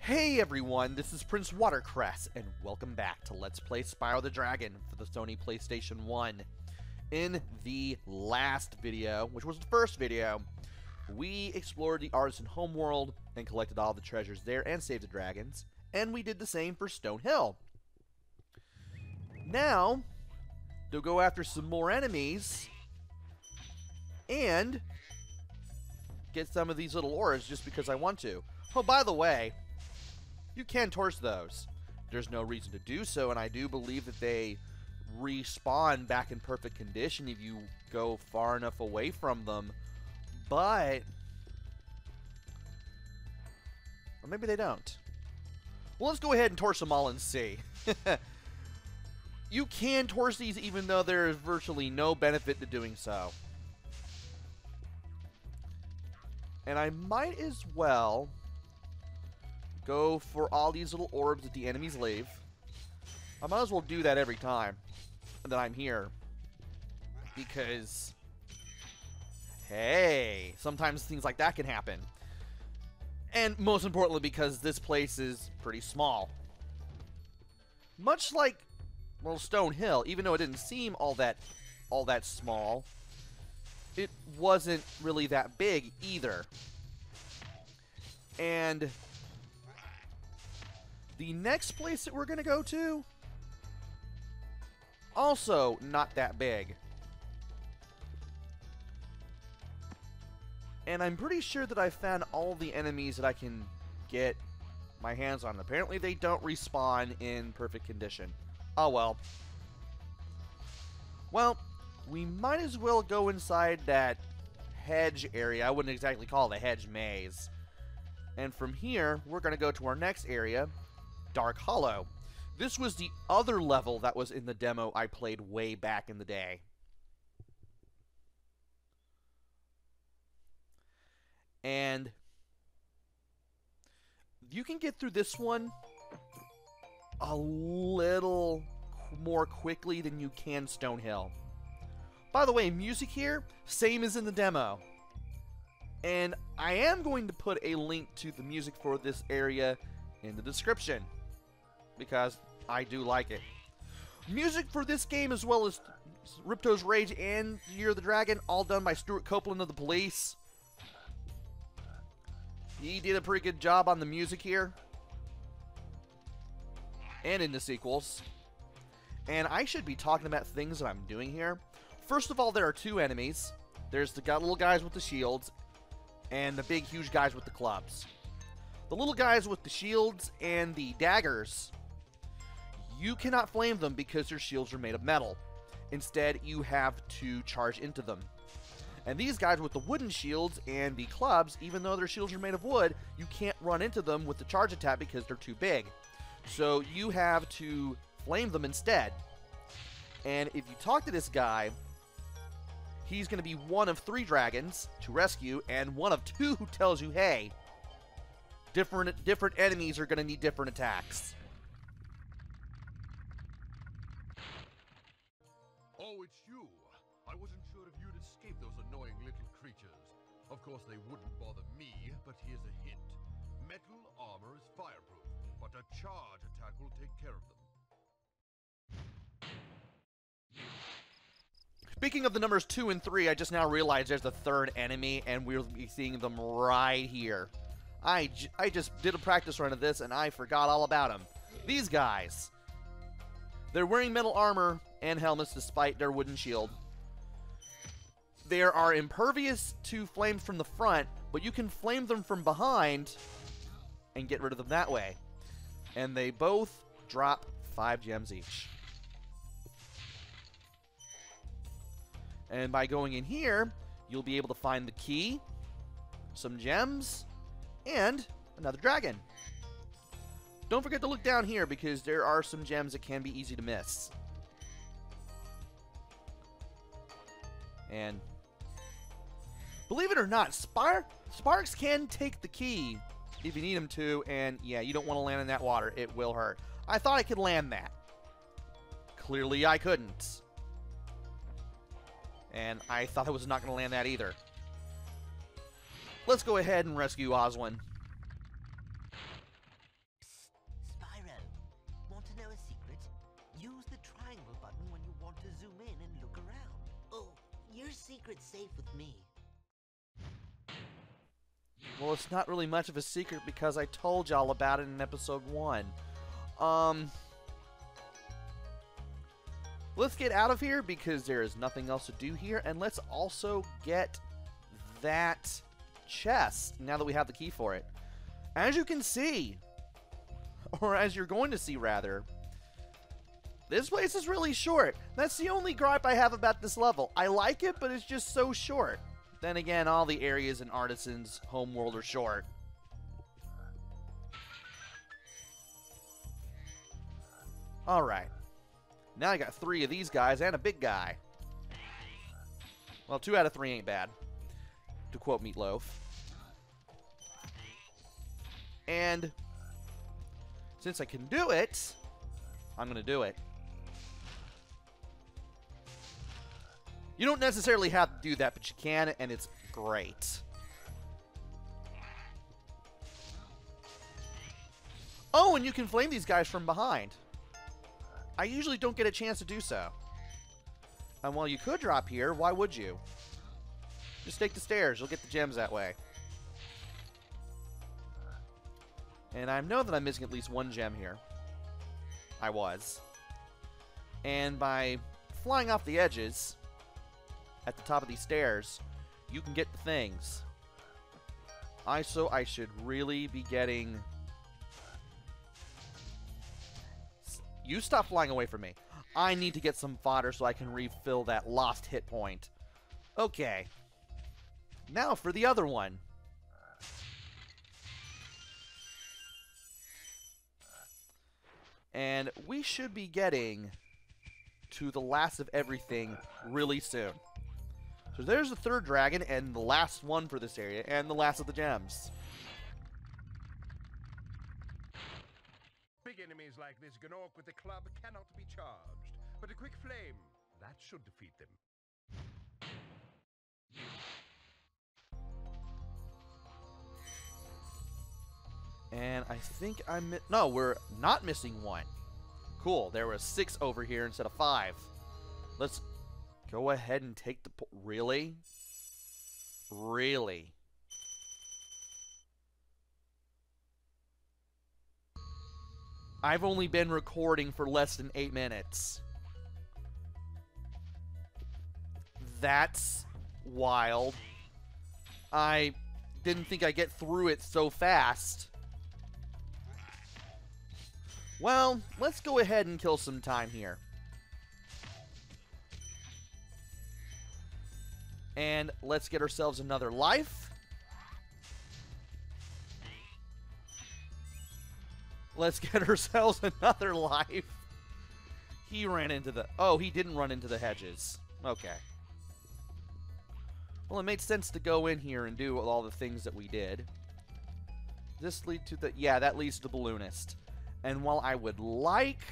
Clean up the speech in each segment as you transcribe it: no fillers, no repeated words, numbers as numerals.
Hey everyone, this is Prince Watercress, and welcome back to Let's Play Spyro the Dragon for the Sony PlayStation 1. In the last video, which was the first video, we explored the Artisan homeworld and collected all the treasures there and saved the dragons, and we did the same for Stone Hill. Now, to go after some more enemies, and get some of these little ores just because I want to. Oh, by the way, you can torch those. There's no reason to do so, and I do believe that they respawn back in perfect condition if you go far enough away from them. But... or maybe they don't. Well, let's go ahead and torch them all and see. You can torch these even though there is virtually no benefit to doing so. And I might as well go for all these little orbs that the enemies leave. I might as well do that every time that I'm here. Because, hey, sometimes things like that can happen. And most importantly, because this place is pretty small. Much like, well, Stone Hill, even though it didn't seem all that small, it wasn't really that big either. And the next place that we're going to go to, also not that big. And I'm pretty sure that I found all the enemies that I can get my hands on. Apparently they don't respawn in perfect condition. Oh well. Well, we might as well go inside that hedge area. I wouldn't exactly call it a hedge maze. And from here, we're going to go to our next area, Dark Hollow. This was the other level that was in the demo I played way back in the day. And you can get through this one a little more quickly than you can Stone Hill. By the way, music here, same as in the demo. And I am going to put a link to the music for this area in the description, because I do like it. Music for this game, as well as Ripto's Rage and Year of the Dragon, all done by Stuart Copeland of The Police. He did a pretty good job on the music here, and in the sequels. And I should be talking about things that I'm doing here. First of all, there are two enemies. There's the little guys with the shields, and the big, huge guys with the clubs. The little guys with the shields and the daggers, you cannot flame them because their shields are made of metal. Instead, you have to charge into them. And these guys with the wooden shields and the clubs, even though their shields are made of wood, you can't run into them with the charge attack because they're too big. So you have to flame them instead. And if you talk to this guy, he's going to be one of 3 dragons to rescue, and one of 2 who tells you, hey, different enemies are going to need different attacks. Oh, it's you. I wasn't sure if you'd escape those annoying little creatures. Of course, they wouldn't bother me, but here's a hint. Metal armor is fireproof, but a charge attack will take care of them. Speaking of the numbers 2 and 3, I just now realized there's a 3rd enemy, and we'll be seeing them right here. I just did a practice run of this, and I forgot all about them. These guys. They're wearing metal armor and helmets despite their wooden shield. They are impervious to flames from the front, but you can flame them from behind and get rid of them that way. And they both drop 5 gems each. And by going in here, you'll be able to find the key, some gems, and another dragon. Don't forget to look down here because there are some gems that can be easy to miss. And believe it or not, Sparks can take the key if you need him to, and yeah, you don't want to land in that water. It will hurt. I thought I could land that. Clearly I couldn't. And I thought I was not going to land that either. Let's go ahead and rescue Oswin. know a secret? Use the triangle button when you want to zoom in and look around. Oh, your secret's safe with me. Well, it's not really much of a secret because I told y'all about it in episode 1. Let's get out of here because there is nothing else to do here, and let's also get that chest now that we have the key for it. As you can see, or as you're going to see rather, this place is really short. That's the only gripe I have about this level. I like it, but it's just so short. Then again, all the areas in Artisan's homeworld are short. Alright. Now I got 3 of these guys and a big guy. Well, 2 out of 3 ain't bad, to quote Meatloaf. And since I can do it, I'm going to do it. You don't necessarily have to do that, but you can, and it's great. Oh, and you can flame these guys from behind. I usually don't get a chance to do so. And while you could drop here, why would you? Just take the stairs. You'll get the gems that way. And I know that I'm missing at least 1 gem here. I was. And by flying off the edges at the top of these stairs, you can get the things. I should really be getting... You stop flying away from me. I need to get some fodder so I can refill that lost hit point. Okay. Now for the other one. And we should be getting to the last of everything really soon. So there's the 3rd dragon and the last one for this area and the last of the gems. Big enemies like this Gnorc with the club cannot be charged, but a quick flame, that should defeat them. And I think no, we're not missing 1. Cool, there were 6 over here instead of 5. Let's go ahead and take the... Really? Really? I've only been recording for less than 8 minutes. That's wild. I didn't think I'd get through it so fast. Well, let's go ahead and kill some time here. And let's get ourselves another life. Let's get ourselves another life. He ran into the... Oh, he didn't run into the hedges. Okay. Well, it made sense to go in here and do all the things that we did. Does this lead to the... Yeah, that leads to the balloonist. And while I would like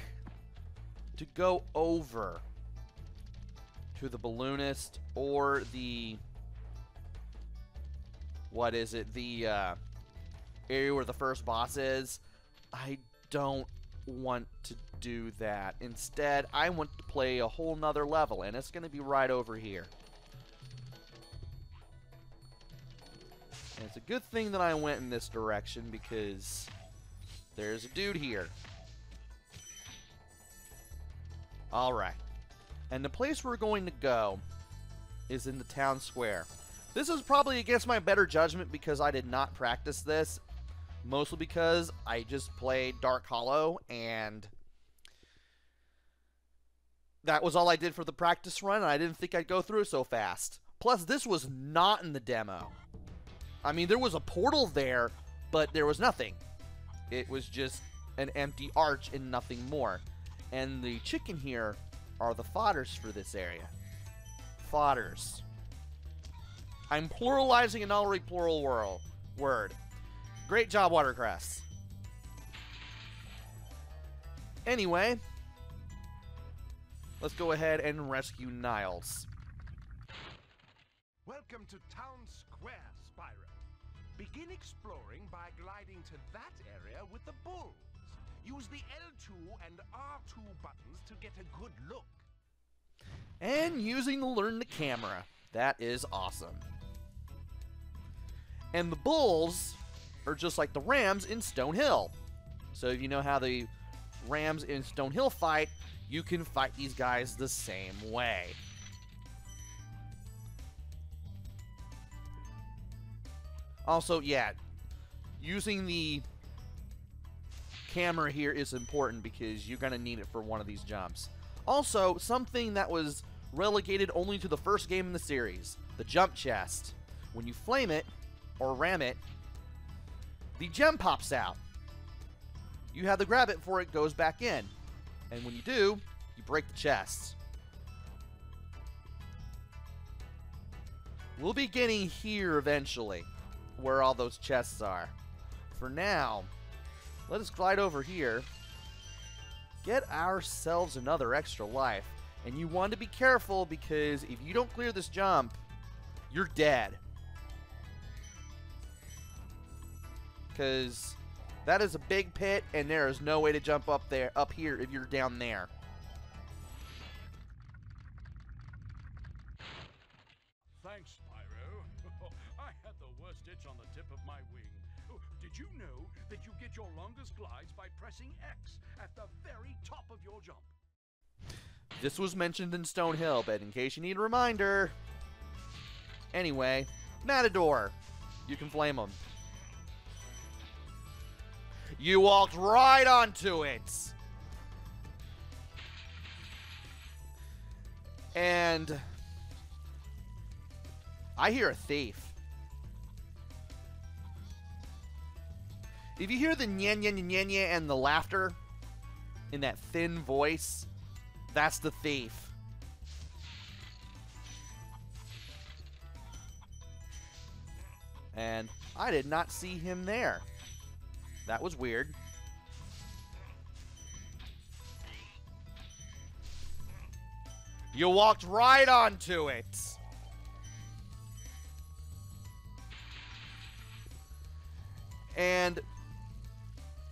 to go over to the balloonist or the... What is it? The area where the first boss is... I don't want to do that. Instead, I want to play a whole nother level, and it's going to be right over here. And it's a good thing that I went in this direction because there's a dude here. Alright. And the place we're going to go is in the town square. This is probably against my better judgment because I did not practice this. Mostly because I just played Dark Hollow, and that was all I did for the practice run, and I didn't think I'd go through so fast. Plus, this was not in the demo. I mean, there was a portal there, but there was nothing. It was just an empty arch and nothing more. And the chicken here are the fodders for this area. Fodders. I'm pluralizing an already plural word. Great job, Watercress. Anyway, let's go ahead and rescue Niles. Welcome to Town Square, Spyro. Begin exploring by gliding to that area with the bulls. Use the L2 and R2 buttons to get a good look. And using to learn the camera. That is awesome. And the bulls are just like the Rams in Stonehill. So if you know how the Rams in Stonehill fight, you can fight these guys the same way. Also, yeah, using the camera here is important because you're going to need it for one of these jumps. Also, something that was relegated only to the first game in the series, the jump chest. When you flame it, or ram it, the gem pops out. You have to grab it before it goes back in. And when you do, you break the chest. We'll be getting here eventually, where all those chests are. For now, let us glide over here, get ourselves another extra life. And you want to be careful because if you don't clear this jump, you're dead. Because that is a big pit and there is no way to jump up here if you're down there. Thanks, Spyro. I had the worst itch on the tip of my wing. Oh, did you know that you get your longest glides by pressing X at the very top of your jump? This was mentioned in Stonehill, but in case you need a reminder. Anyway, Matador. You can flame them. You walked right onto it. And I hear a thief. If you hear the nya nya nya nya and the laughter in that thin voice, that's the thief. And I did not see him there. That was weird. You walked right onto it. And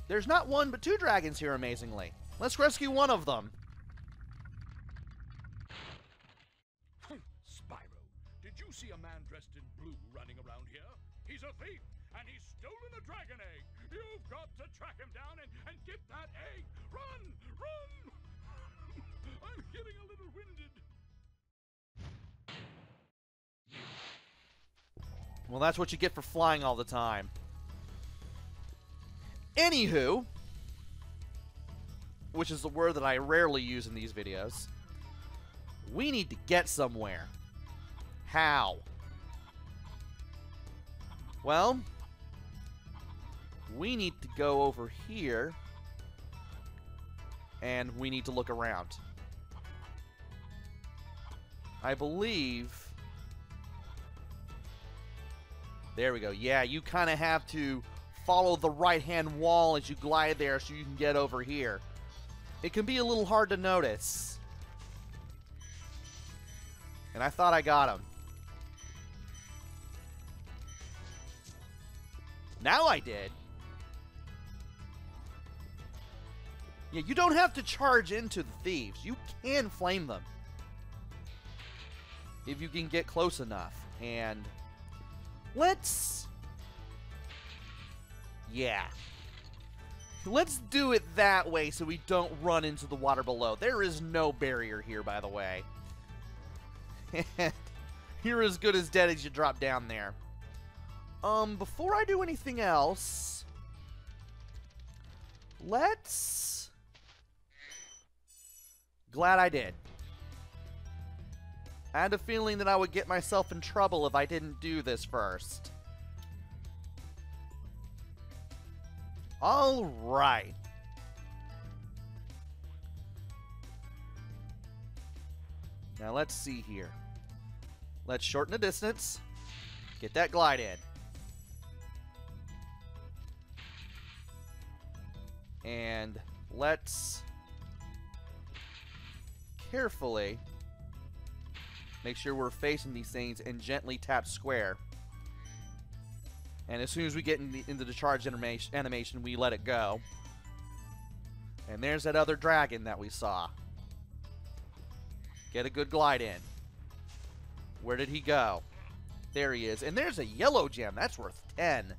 there's not one but two dragons here, amazingly. Let's rescue one of them. Spyro, did you see a man dressed in blue running around here? He's a thief, and he's stolen a dragon egg. You've got to track him down and get that egg. Run! Run! I'm getting a little winded. Well, that's what you get for flying all the time. Anywho, which is the word that I rarely use in these videos, we need to get somewhere. How? Well, we need to go over here, and we need to look around. I believe... There we go. Yeah, you kind of have to follow the right-hand wall as you glide there so you can get over here. It can be a little hard to notice. And I thought I got him. Now I did. Yeah, you don't have to charge into the thieves. You can flame them. If you can get close enough. And let's... Yeah. Let's do it that way so we don't run into the water below. There is no barrier here, by the way. You're as good as dead as you drop down there. Before I do anything else, let's... Glad I did. I had a feeling that I would get myself in trouble if I didn't do this first. All right. Now let's see here. Let's shorten the distance. Get that glide in. And let's carefully make sure we're facing these things and gently tap square. And as soon as we get into the charge animation, we let it go. And there's that other dragon that we saw. Get a good glide in. Where did he go? There he is. And there's a yellow gem. That's worth 10.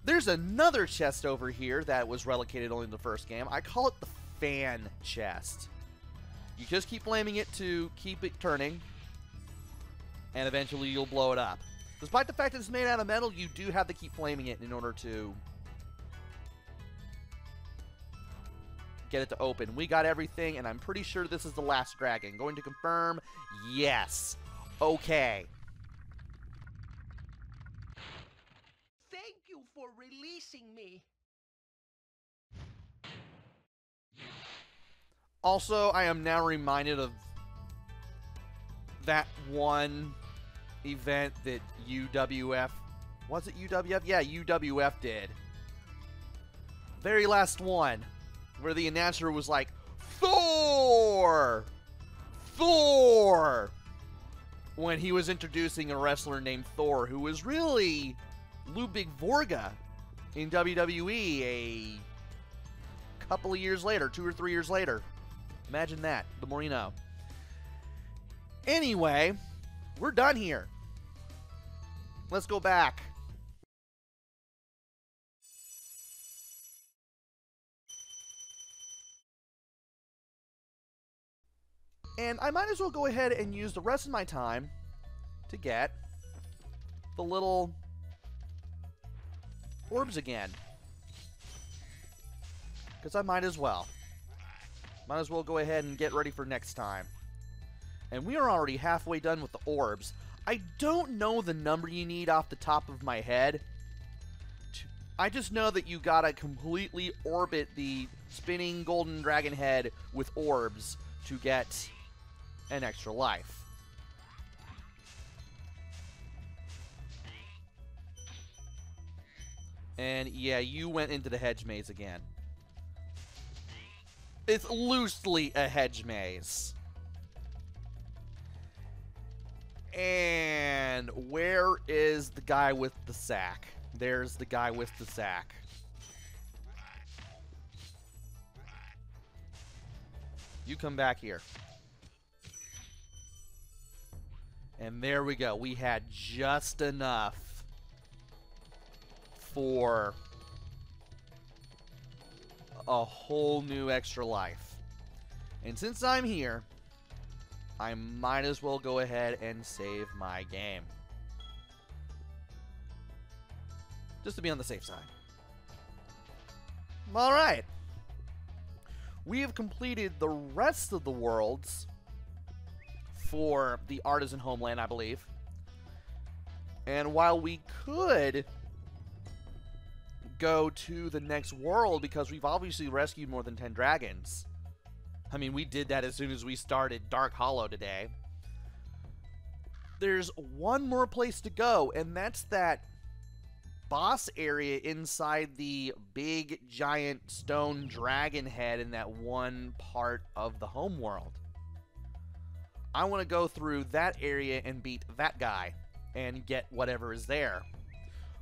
There's another chest over here that was relocated only in the first game. I call it the fan chest. You just keep flaming it to keep it turning, and eventually you'll blow it up. Despite the fact that it's made out of metal, you do have to keep flaming it in order to get it to open. We got everything, and I'm pretty sure this is the last dragon. Going to confirm, yes. Okay. Thank you for releasing me. Also, I am now reminded of that one event that UWF... Was it UWF? Yeah, UWF did. Very last one, where the announcer was like, Thor! Thor! When he was introducing a wrestler named Thor, who was really Ludwig Vorga in WWE a couple of years later, 2 or 3 years later. Imagine that. The more you know. Anyway, we're done here. Let's go back. And I might as well go ahead and use the rest of my time to get the little orbs again. Because I might as well. Might as well go ahead and get ready for next time. And we are already halfway done with the orbs. I don't know the number you need off the top of my head. I just know that you gotta completely orbit the spinning golden dragon head with orbs to get an extra life. And yeah, you went into the hedge maze again. It's loosely a hedge maze. And where is the guy with the sack? There's the guy with the sack. You come back here. And there we go. We had just enough for a whole new extra life. And since I'm here, I might as well go ahead and save my game. Just to be on the safe side. Alright. We have completed the rest of the worlds for the Artisan Homeland, I believe. And while we could go to the next world, because we've obviously rescued more than 10 dragons. I mean, we did that as soon as we started Dark Hollow today. There's one more place to go, and that's that boss area inside the big, giant stone dragon head in that one part of the home world. I want to go through that area and beat that guy and get whatever is there.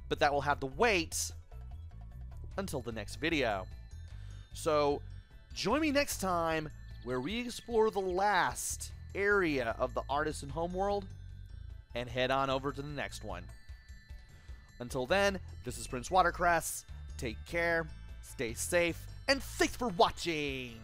But that will have to wait until the next video. So, join me next time where we explore the last area of the Artisan Homeworld and head on over to the next one. Until then, this is Prince Watercress. Take care, stay safe, and thanks for watching!